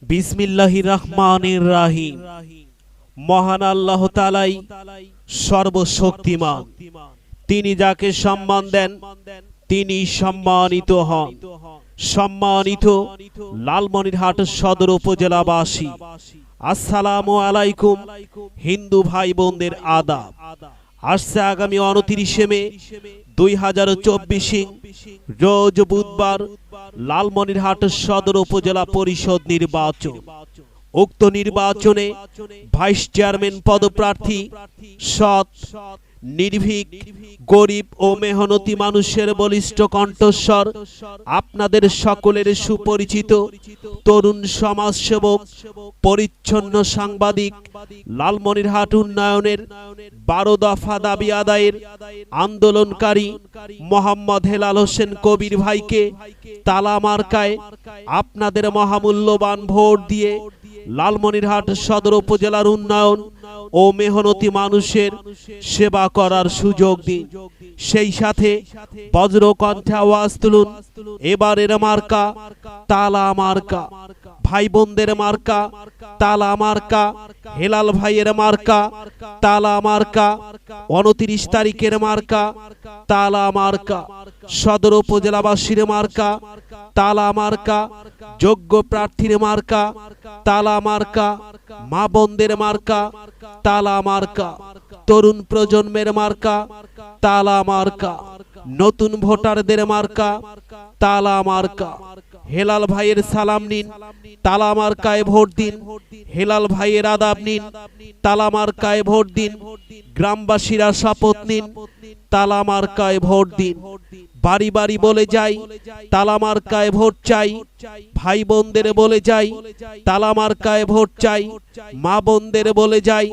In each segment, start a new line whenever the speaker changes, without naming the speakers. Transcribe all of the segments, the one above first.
বিসমিল্লাহির রহমানির রহিম। মহান আল্লাহ তাআলাই সর্বশক্তিমান। তিনি যাকে সম্মান দেন তিনি সম্মানিত হন। সম্মানিত লালমনিরহাট সদর উপজেলাবাসী, আসসালামু আলাইকুম। হিন্দু ভাই বোনদের আদাব। আসছে আগামী 29 মে 2024 রোজ বুধবার লালমনিরহাট সদর উপজেলা পরিষদ নির্বাচন। উক্ত নির্বাচনে ভাইস চেয়ারম্যান পদপ্রার্থী সৎ, নির্ভীক, গরিব ও মেহনতি মানুষের বলিষ্ঠ কণ্ঠস্বর, আপনাদের সকলের সুপরিচিত তরুণ সমাজসেবক, পরিচ্ছন্ন সাংবাদিক, লালমনিরহাট উন্নয়নের 12 দফা দাবি আদায়ের আন্দোলনকারী মোহাম্মদ হেলাল হোসেন কবির ভাইকে তালা মার্কায় আপনাদের মহামূল্যবান ভোট দিয়ে লালমনিরহাট সদর উপজেলার উন্নয়ন ও মেহনতি মানুষের সেবা করার সুযোগ দিন। সেই সাথে বজ্রকণ্ঠে আওয়াজ তুলুন, এবারের মার্কা তালা মার্কা। ভাই বোনদের মার্কা তালা মার্কা। হেলাল ভাইয়ের মার্কা তালা মার্কা। 29 তারিখের মার্কা তালা মার্কা। সদর উপজেলাবাসীর মার্কা তালা মার্কা। যোগ্য প্রার্থীর মার্কা তালা মার্কা। মা বোনদের মার্কা তালা মার্কা। তরুণ প্রজন্মের মার্কা তালা মার্কা। নতুন ভোটারদের মার্কা তালা মার্কা। হেলাল ভাইয়ের সালাম নিন, তালা মার্কায় ভোট দিন। হেলাল ভাইয়ের আদাব নিন, তালা মার্কায় ভোট দিন। গ্রামবাসীরা শপথ নিন, তালা মার্কায় ভোট দিন। বাড়ি বাড়ি বলে যাই, তালা মার্কায় ভোট চাই। ভাই বোনদের বলে যাই, তালা মার্কায় ভোট চাই। মা বোনদের বলে যাই,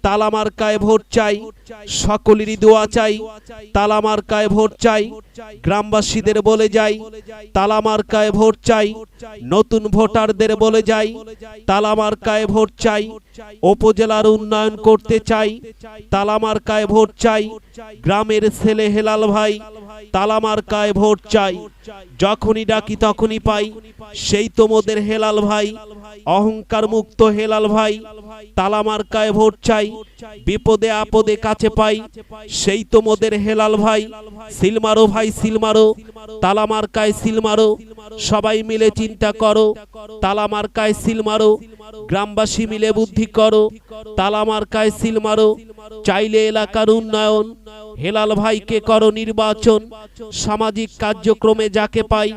তালা মার্কায় ভোট চাই। সকলেরই দোয়া চাই, তালা মার্কায় ভোট চাই। গ্রামবাসীদের বলে যাই, তালা মার্কায় ভোট চাই। নতুন ভোটারদের বলে যাই, তালা মার্কায় ভোট চাই। উপজেলার উন্নয়ন করতে চাই, তালা মার্কায় ভোট চাই। গ্রামের ছেলে হেলাল ভাই, তালা মার্কায় ভোট চাই। যখনই ডাকি তখনই পাই, সেই তোমাদের হেলাল ভাই। অহংকার মুক্ত হেলাল ভাই, তালা মার্কায় ভোট চাই। বিপদে আপদে কাছে পাই, সেই তোমাদের হেলাল ভাই। সিলমারো ভাই সিলমারো, তালা মার্কায় সিলমারো। সবাই মিলে চিন্তা করো, তালা মার্কায় সিলমারো। গ্রামবাসী মিলে বুদ্ধি করো, তালা মার্কায় সিলমারো। চাইলে এলাকার উন্নয়ন, হেলাল ভাইকে করো নির্বাচন। সামাজিক কার্যক্রমে যাকে পাই,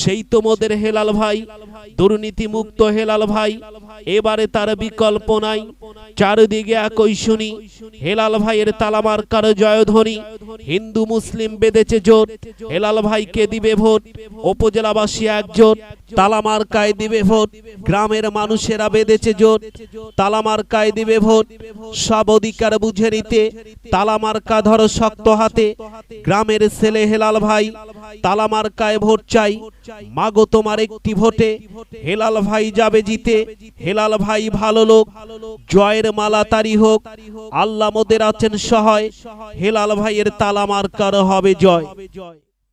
সেই তোমাদের হেলাল ভাই। দুর্নীতি মুক্ত হেলাল ভাই, এবারে তার বিকল্প নাই। চারিদিকে একই শুনি, হেলাল ভাইয়ের তালা মার্কার জয়ধ্বনি। হিন্দু মুসলিম বেঁধেছে জোট, হেলাল ভাইকে দিবে ভোট। উপজেলাবাসী একজোট, তালা মার্কায় দিবে ভোট। গ্রামের মানুষেরা বেঁধেছে জোট, তালা মার্কায় দিবে ভোট। সব অধিকার বুঝে নিতে তালা মার্কা ধরো শক্ত হাতে। গ্রামের ছেলে হেলাল ভাই, তালা মার্কায় ভোট চাই। মাগো তোমার একটি ভোটে হেলাল ভাই যাবে জিতে। হেলাল ভাই ভালো লোক, জয়ের মালা তারি হোক। আল্লাহ মোদের আছেন সহায়, হেলাল ভাইয়ের তালা মার্কার হবে জয়।